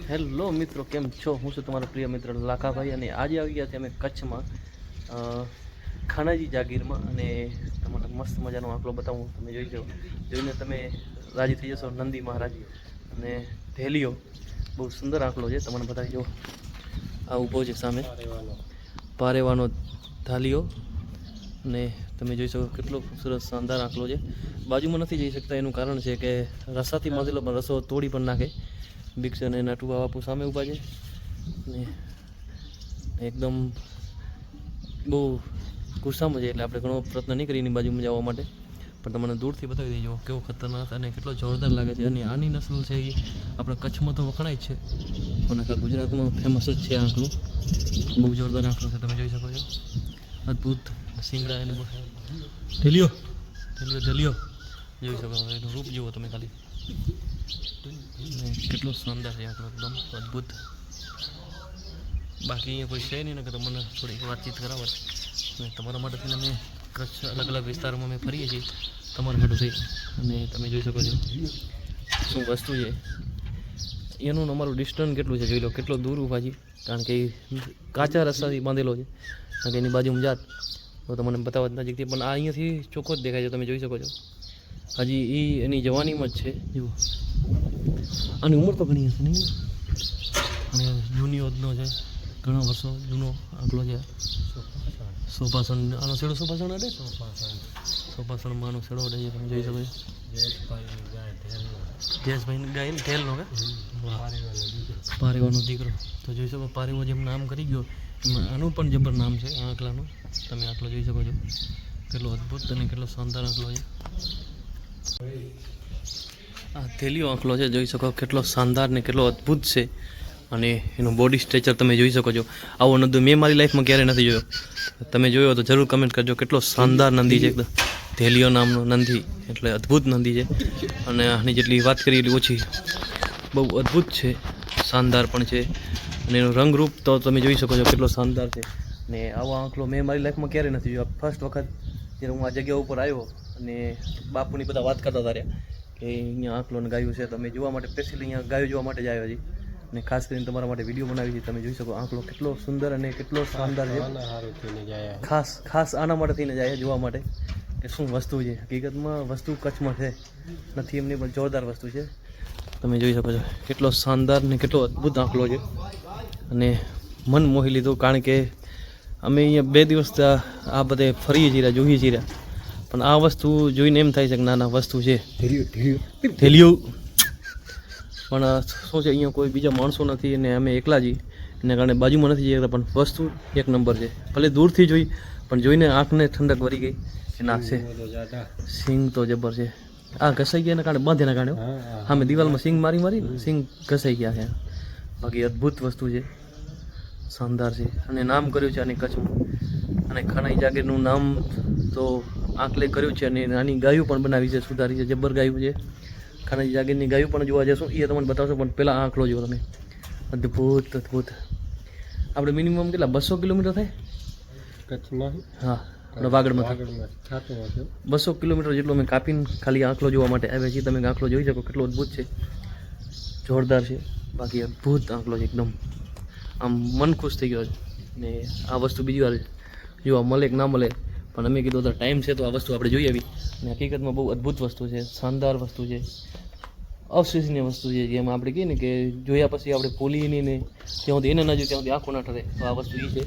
Hello મિત્રો, કેમ છો? હું છું તમારો પ્રિય મિત્ર લાખાભાઈ અને આજે આવી ગયા છે અમે કચ્છમાં ખાનાજી જાગીરમાં. અને તમને મસ્ત મજાનો આંકડો બતાવું, તમે જોઈને તમે રાજી થઈ જશો. નંદી મહારાજ અને ઢેલિયો, બહુ સુંદર આંકડો છે. તમને બતાવી જો, આ ઊભો છે સામે પારેવાનો ઢાલિયો, અને તમે જોઈ શકો કેટલો સરસ શાનદાર આંકડો છે. બાજુમાં નથી જઈ શકતા, એનું કારણ છે કે રસાથી બાંધેલો, પણ રસો તોડી પણ નાખે. બિક્સ અને નટુબા બાપુ સામે ઊભા છે ને એકદમ બહુ ગુસ્સામાં છે, એટલે આપણે ઘણો પ્રયત્ન નહીં કરી એની બાજુમાં જવા માટે, પણ તમને દૂરથી બતાવી દેજો કેવો ખતરનાક અને કેટલો જોરદાર લાગે છે. અને આની નસલ છે એ આપણા કચ્છમાં તો વખણાય જ છે, પણ આખા ગુજરાતમાં ફેમસ જ છે. આંકડું બહુ જોરદાર આંકડો છે, તમે જોઈ શકો છો. અદ્ભુત સિંગડા એનું ઢેલિયો જોઈ શકો. એનું રૂપ જુઓ તમે ખાલી, કેટલો શાનદાર છે આંકડો, એકદમ અદ્ભુત. બાકી અહીંયા કોઈ છે નહીં ને કે તમને થોડીક વાતચીત કરાવે, અને તમારા માટેથી અમે કચ્છ અલગ અલગ વિસ્તારોમાં અમે ફરીએ છીએ તમારા હાટુથી. અને તમે જોઈ શકો છો શું વસ્તુ છે. એનું અમારું ડિસ્ટન્સ કેટલું છે જોઈ લો, કેટલો દૂર ઊભા છે, કારણ કે એ કાચા રસ્તાથી બાંધેલો છે. કારણ કે એની બાજુમાં જાત તો તમને બતાવવા નજીકથી, પણ આ અહીંયાથી ચોખ્ખો જ દેખાય છે, તમે જોઈ શકો છો. હજી એ એની જવાનીમાં જ છે. જુઓ, આની ઉંમર તો ઘણી હશે નહીં, અને જૂની યોજનો છે, ઘણા વર્ષો જૂનો આંકડો છે. સોપાસણ, આનો છેડો સોપાસણ અડે, સોપાસણમાં આનો છેડો અડે છે, તમે જોઈ શકો છો. જયેશભાઈ ગાય ઢેલનો કે પારેવાનો દીકરો, તો જોઈ શકો. પારેવો જેમ નામ કરી ગયો એમાં આનું પણ જબર નામ છે આ આંકલાનું. તમે આંકલો જોઈ શકો છો, કેટલો અદ્ભુત અને કેટલો શાનદાર આંકલો છે. આ થેલીઓ આંકલો છે, જોઈ શકો કેટલો શાનદાર ને કેટલો અદ્ભુત છે. અને એનું બોડી સ્ટ્રક્ચર તમે જોઈ શકો છો. આવો નંદી મેં મારી લાઈફમાં ક્યારેય નથી જોયો. તમે જોયો તો જરૂર કમેન્ટ કરજો. કેટલો શાનદાર નંદી છે એકદમ. ઢેલિયો નામનો નંદી, એટલે અદ્ભુત નંદી છે. અને આની જેટલી વાત કરી એટલી ઓછી, બહુ અદ્ભુત છે, શાનદાર પણ છે. અને એનું રંગરૂપ તો તમે જોઈ શકો છો કેટલો શાનદાર છે. ને આવો આંકલો મેં મારી લાઈફમાં ક્યારેય નથી જોયો. ફર્સ્ટ વખત જ્યારે હું આ જગ્યા ઉપર આવ્યો અને બાપુની બધા વાત કરતા હતા કે અહીંયા આંકલોને ગાયું છે, તો અમે જોવા માટે સ્પેશિયલી અહીંયા ગાયો જોવા માટે જ આવ્યા છીએ. અને ખાસ કરીને તમારા માટે વિડીયો બનાવી છે. તમે જોઈ શકો આંકલો કેટલો સુંદર અને કેટલો શાનદાર છે. ખાસ આના માટે થઈને જાય જોવા માટે કે શું વસ્તુ છે. હકીકતમાં વસ્તુ કચ્છમાં છે નથી એમની, પણ જોરદાર વસ્તુ છે. તમે જોઈ શકો છો કેટલો શાનદાર ને કેટલો અદ્ભુત આંકલો છે. અને મન મોહી લીધું, કારણ કે અમે અહીંયા 2 દિવસ આ બધે ફરીએ છીએ, જોઈએ છીએ, પણ આ વસ્તુ જોઈને એમ થાય છે કે નાના વસ્તુ છે થેલીઓ. પણ શું છે, અહીંયા કોઈ બીજા માણસો નથી અને અમે એકલા છીએ, એના કારણે બાજુમાં નથી જઈ શકતા. પણ વસ્તુ એક નંબર છે. ભલે દૂરથી જોઈ, પણ જોઈને આંખને ઠંડક વળી ગઈ કે ના છે. સિંગ તો જબર છે. આ ઘસાઈ ગયા એના કારણે, બાંધેના કારણે હા, મેં દિવાલમાં સિંગ મારી સિંગ ઘસાઈ ગયા છે. બાકી અદ્ભુત વસ્તુ છે, શાનદાર છે. અને નામ કર્યું છે આની કચ્છમાં. અને ખાનાઈ જાગીરનું નામ તો આંકલે કર્યું છે. અને નાની ગાયું પણ બનાવી છે, સુધારી છે, જબર ગાયું છે. ખાનાજી જાગીરની ગાયું પણ જોવા જશું, એ તમને બતાવશો. પણ પહેલાં આંકલો જુઓ તમે, અદ્ભુત અદ્ભુત. આપણે મિનિમમ કેટલા 200 કિલોમીટર થાય કચ્છમાં? હા, આપણે વાગડમાં 200 કિલોમીટર જેટલો અમે કાપીને ખાલી આંકલો જોવા માટે આવ્યા છીએ. તમે આંકલો જોઈ શકો કેટલો અદ્ભુત છે, જોરદાર છે. બાકી અદ્ભુત આંકલો છે, એકદમ આમ મન ખુશ થઈ ગયો છે. ને આ વસ્તુ બીજી વાર જોવા મળે કે ના મળે, પણ અમે કીધું તો ટાઈમ છે તો આ વસ્તુ આપણે જોઈ આવી. અને હકીકતમાં બહુ અદ્ભુત વસ્તુ છે, શાનદાર વસ્તુ છે, અવિશ્વસનીય વસ્તુ છે. જેમ આપણે કહીએ ને કે જોયા પછી આપણે ભૂલીને ને ત્યાં સુધી એને ના જોઈએ ત્યાં સુધી આંખો ના ઠરે, તો આ વસ્તુ એ છે.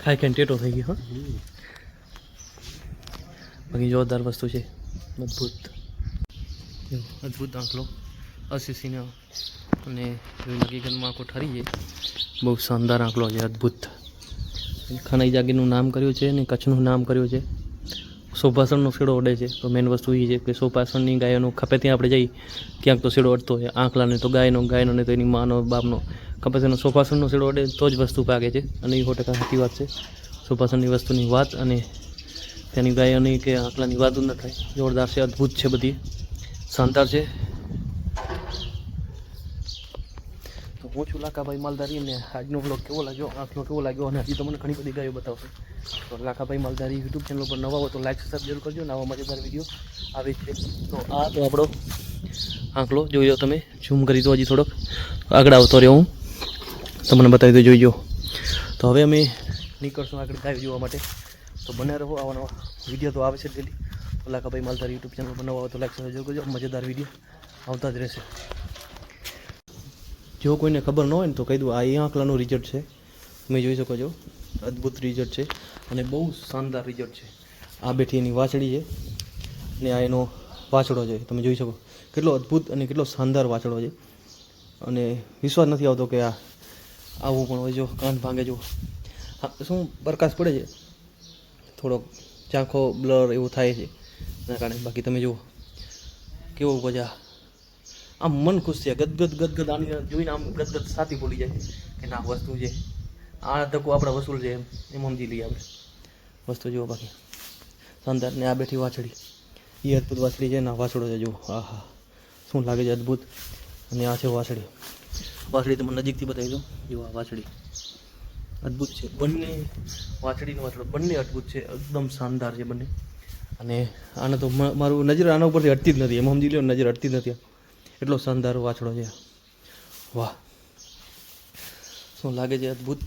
ખાઈ ટેટો થઈ ગયો. હા, બાકી જોરદાર વસ્તુ છે, અદ્ભુત આંકલો, અવિશ્વસનીય. અને હકીકતમાં આંખો ઠરી જાય. બહુ શાનદાર આંકલો છે, અદ્ભુત. ખાનાઈ જાગીરનું નામ કર્યું છે અને કચ્છનું નામ કર્યું છે. સોપાસણનો શેડો અડે છે, તો મેન વસ્તુ એ છે કે સોપાસણની ગાયોનું ખપે ત્યાં આપણે જઈ ક્યાંક તો શેડો અડતો હોય. આંકલાને તો ગાયનો ને તો એની માનો બાપનો ખપે છે. સોપાસણનો શેડો અડે તો જ વસ્તુ પાકે છે. અને એ 100% સાચી વાત છે. સોપાસણની વસ્તુની વાત અને તેની ગાયોની કે આંકલાની વાત જ ન થાય. જોરદાર છે, અદ્ભુત છે, બધી શાનદાર છે. તો હું છું લાખાભાઈ માલધારી, અને આજનો બ્લોગ કેવો લાગ્યો, આંકલો કેવો લાગ્યો, અને હજી તમને ઘણી બધી ગાયો બતાવશે. તો લાખાભાઈ માલધારી યુટ્યુબ ચેનલ પર નવા હોય તો લાઈક સબસ્ક્રાઈબ જરૂર કરજો. અને આવા મજેદાર વિડીયો આવે છે. તો આ તો આપણો આંકલો જોઈ લો તમે, ઝૂમ કરી તો હજી થોડોક આગળ આવતો રહ્યો હું તમને બતાવી દો, જોઈ લો. તો હવે અમે નીકળશું આગળ ગાય જોવા માટે. તો બને રહો, આવા નવા વિડીયો તો આવે છે ડેલી. લાખાભાઈ માલધારી યુટ્યુબ ચેનલ બનાવવા હોય તો લાઈક સબસ્ક્રાઈબ કરજો, મજેદાર વિડીયો આવતા જ રહેશે. જો કોઈને ખબર ન હોય ને તો કહી દઉં, આ એ આંકલાનું રિઝલ્ટ છે, તમે જોઈ શકો છો. અદ્ભુત રિઝલ્ટ છે અને બહુ શાનદાર રિઝલ્ટ છે. આ બેઠી એની વાછડી છે અને આ એનો વાછડો છે. તમે જોઈ શકો કેટલો અદ્ભુત અને કેટલો શાનદાર વાછડો છે. અને વિશ્વાસ નથી આવતો કે આ આવું પણ હોય. જો કાન ભાંગે, જો હા શું પ્રકાશ પડે છે, થોડોક ઝાંખો બ્લર એવું થાય છે એના કારણે. બાકી તમે જુઓ કેવું મજા, આમ મન ખુશ છે. ગદગદ આની જોઈને આમ ગદગદ સાથી બોલી જાય કે ના વસ્તુ છે, આ ધક્કો આપણે વસૂલ છે એમ સમજી લઈએ આપણે. વસ્તુ જુઓ બાકી શાનદાર. ને આ બેઠી વાછડી, એ અદ્ભુત વાછડી છે ને આ વાછડો છે. જુઓ હા હા, શું લાગે છે અદ્ભુત. અને આ છે વાછડી. વાછડી તમને નજીકથી બતાવી દઉં. જુઓ આ વાછડી અદ્ભુત છે. બંને વાછડીનો વાછડો બંને અદ્ભુત છે, એકદમ શાનદાર છે બંને. અને આને તો મારું નજર આના ઉપરથી હટતી જ નથી, એમ સમજી લો નજર હટતી જ નથી. એટલો શાનદાર વાછડો છે. વાહ, શું લાગે છે અદ્ભુત.